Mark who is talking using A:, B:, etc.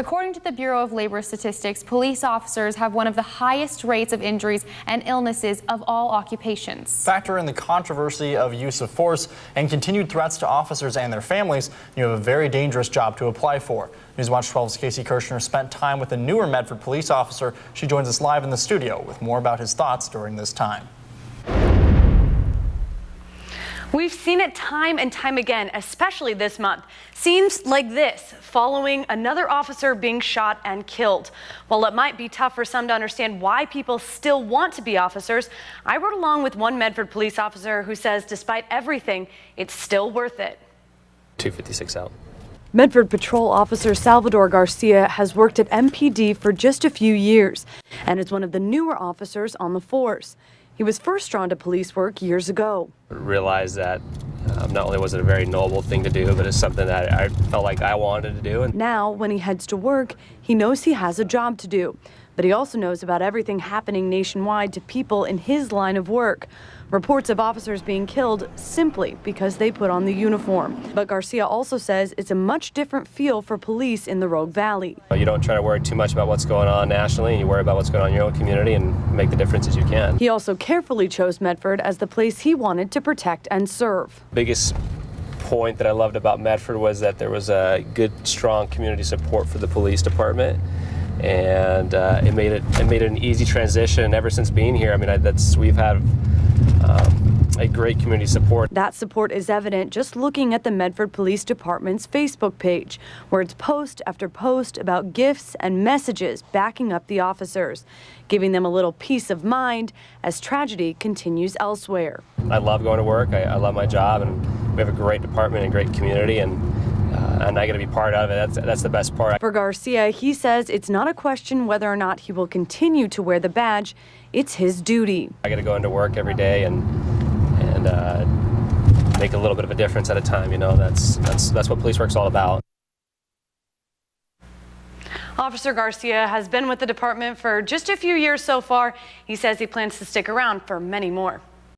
A: According to the Bureau of Labor Statistics, police officers have one of the highest rates of injuries and illnesses of all occupations.
B: Factor in the controversy of use of force and continued threats to officers and their families, you have a very dangerous job to apply for. Newswatch 12's Casey Kirshner spent time with a newer Medford police officer. She joins us live in the studio with more about his thoughts during this time.
C: We've seen it time and time again, especially this month. Scenes like this following another officer being shot and killed. While it might be tough for some to understand why people still want to be officers, I rode along with one Medford police officer who says despite everything, it's still worth it.
D: 256 out.
C: Medford Patrol Officer Salvador Garcia has worked at MPD for just a few years and is one of the newer officers on the force. He was first drawn to police work years ago.
D: Realized that not only was it a very noble thing to do, but it's something that I felt like I wanted to do.
C: Now, when he heads to work, he knows he has a job to do, but he also knows about everything happening nationwide to people in his line of work. Reports of officers being killed simply because they put on the uniform. But Garcia also says it's a much different feel for police in the Rogue Valley.
D: You don't try to worry too much about what's going on nationally, and you worry about what's going on in your own community and make the differences you can.
C: He also carefully chose Medford as the place he wanted to protect and serve.
D: Biggest point that I loved about Medford was that there was a good, strong community support for the police department. And it made it an easy transition ever since being here. I mean, we've had a great community support.
C: That support is evident just looking at the Medford Police Department's Facebook page, where it's post after post about gifts and messages backing up the officers, giving them a little peace of mind as tragedy continues elsewhere.
D: I love going to work. I love my job, and we have a great department and great community, and I get to be part of it. That's the best part.
C: For Garcia, he says it's not a question whether or not he will continue to wear the badge. It's his duty.
D: I got to go into work every day and make a little bit of a difference at a time. You know, that's what police work's all about.
C: Officer Garcia has been with the department for just a few years so far. He says he plans to stick around for many more.